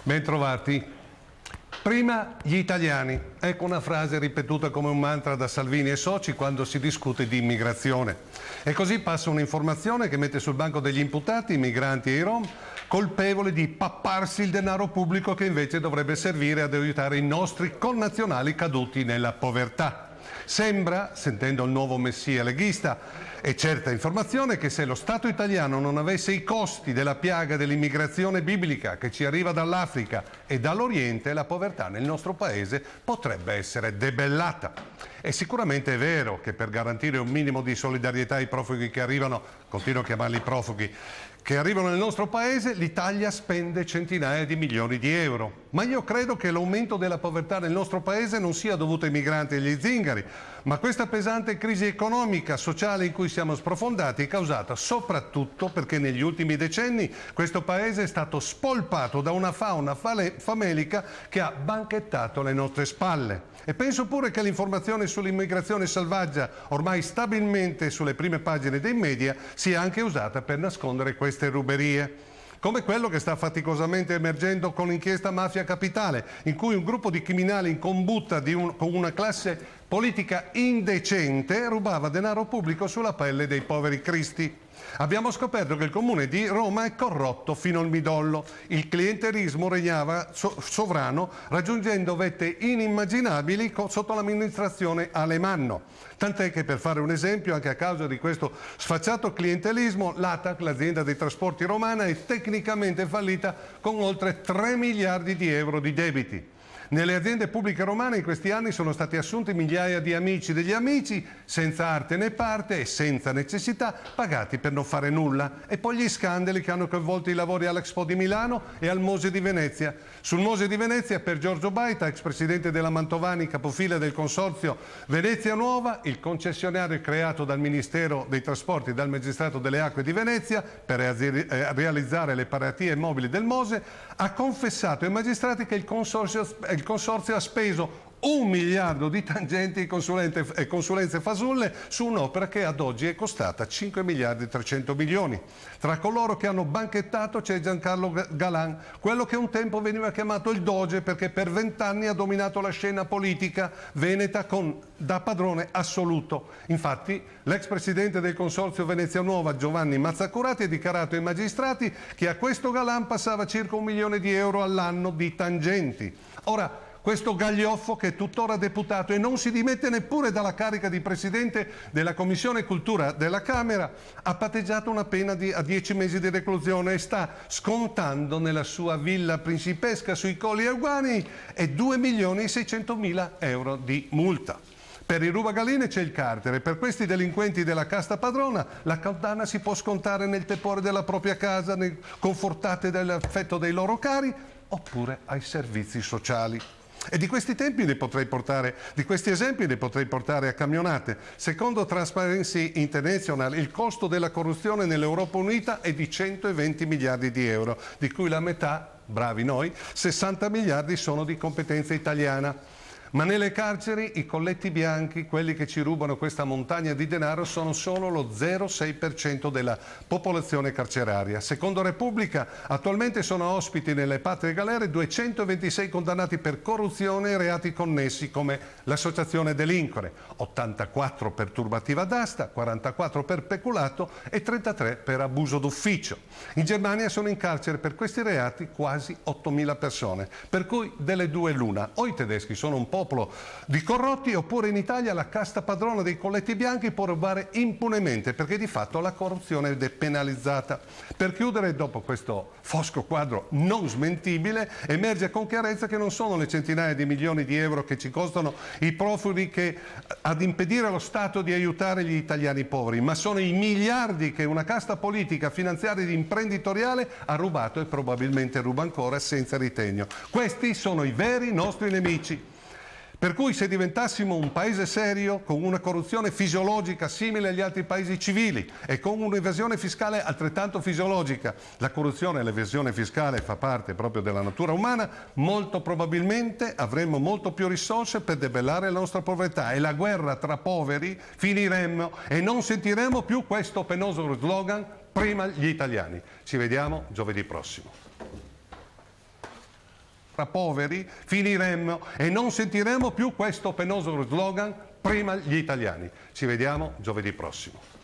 Bentrovati. Prima gli italiani. Ecco una frase ripetuta come un mantra da Salvini e soci quando si discute di immigrazione. E così passa un'informazione che mette sul banco degli imputati i migranti e i rom, colpevoli di papparsi il denaro pubblico che invece dovrebbe servire ad aiutare i nostri connazionali caduti nella povertà. Sembra, sentendo il nuovo messia leghista, e certa informazione che se lo Stato italiano non avesse i costi della piaga dell'immigrazione biblica che ci arriva dall'Africa e dall'Oriente, la povertà nel nostro paese potrebbe essere debellata. E sicuramente è vero che per garantire un minimo di solidarietà ai profughi che arrivano, continuo a chiamarli profughi, che arrivano nel nostro paese, l'Italia spende centinaia di milioni di euro. Ma io credo che l'aumento della povertà nel nostro paese non sia dovuto ai migranti e agli zingari, ma questa pesante crisi economica, sociale in cui siamo sprofondati è causata soprattutto perché negli ultimi decenni questo paese è stato spolpato da una fauna famelica che ha banchettato alle nostre spalle. E penso pure che l'informazione sull'immigrazione selvaggia, ormai stabilmente sulle prime pagine dei media, sia anche usata per nascondere queste ruberie. Come quello che sta faticosamente emergendo con l'inchiesta Mafia Capitale, in cui un gruppo di criminali in combutta con una classe politica indecente rubava denaro pubblico sulla pelle dei poveri cristi. Abbiamo scoperto che il comune di Roma è corrotto fino al midollo. Il clientelismo regnava sovrano, raggiungendo vette inimmaginabili sotto l'amministrazione Alemanno. Tant'è che, per fare un esempio, anche a causa di questo sfacciato clientelismo, l'ATAC, l'azienda dei trasporti romana, è tecnicamente fallita con oltre 3 miliardi di euro di debiti. Nelle aziende pubbliche romane in questi anni sono stati assunti migliaia di amici degli amici, senza arte né parte e senza necessità, pagati per non fare nulla. E poi gli scandali che hanno coinvolto i lavori all'Expo di Milano e al Mose di Venezia. Sul Mose di Venezia, per Giorgio Baita, ex presidente della Mantovani, capofila del consorzio Venezia Nuova, il concessionario creato dal Ministero dei Trasporti e dal Magistrato delle Acque di Venezia per realizzare le paratie mobili del Mose, ha confessato ai magistrati che il consorzio ha speso 1 miliardo di tangenti e consulenze fasulle su un'opera che ad oggi è costata 5 miliardi e 300 milioni. Tra coloro che hanno banchettato c'è Giancarlo Galan, quello che un tempo veniva chiamato il Doge perché per 20 anni ha dominato la scena politica veneta da padrone assoluto. Infatti l'ex presidente del consorzio Venezia Nuova, Giovanni Mazzacurati, ha dichiarato ai magistrati che a questo Galan passava circa 1 milione di euro all'anno di tangenti. Ora, questo gaglioffo, che è tuttora deputato e non si dimette neppure dalla carica di presidente della Commissione Cultura della Camera, ha patteggiato una pena a 10 mesi di reclusione e sta scontando nella sua villa principesca sui Colli Euganei e 2.600.000 euro di multa. Per i rubagalline c'è il carcere, per questi delinquenti della casta padrona la condanna si può scontare nel tepore della propria casa, confortate dall'affetto dei loro cari, oppure ai servizi sociali. E di questi esempi ne potrei portare a camionate. Secondo Transparency International il costo della corruzione nell'Europa Unita è di 120 miliardi di euro, di cui la metà, bravi noi, 60 miliardi sono di competenza italiana. Ma nelle carceri i colletti bianchi, quelli che ci rubano questa montagna di denaro, sono solo lo 0,6% della popolazione carceraria. Secondo Repubblica, attualmente sono ospiti nelle patrie galere 226 condannati per corruzione e reati connessi come l'associazione a delinquere, 84 per turbativa d'asta, 44 per peculato e 33 per abuso d'ufficio. In Germania sono in carcere per questi reati quasi 8.000 persone, per cui delle due l'una: o i tedeschi sono un popolo di corrotti, oppure in Italia la casta padrona dei colletti bianchi può rubare impunemente, perché di fatto la corruzione è penalizzata. Per chiudere, dopo questo fosco quadro non smentibile, emerge con chiarezza che non sono le centinaia di milioni di euro che ci costano i profughi ad impedire allo Stato di aiutare gli italiani poveri, ma sono i miliardi che una casta politica, finanziaria ed imprenditoriale ha rubato e probabilmente ruba ancora senza ritegno. Questi sono i veri nostri nemici. Per cui se diventassimo un paese serio, con una corruzione fisiologica simile agli altri paesi civili e con un'evasione fiscale altrettanto fisiologica, la corruzione e l'evasione fiscale fa parte proprio della natura umana, molto probabilmente avremmo molto più risorse per debellare la nostra povertà e la guerra tra poveri finiremmo e non sentiremo più questo penoso slogan: prima gli italiani. Ci vediamo giovedì prossimo. poveri, finiremmo e non sentiremo più questo penoso slogan: prima gli italiani. Ci vediamo giovedì prossimo.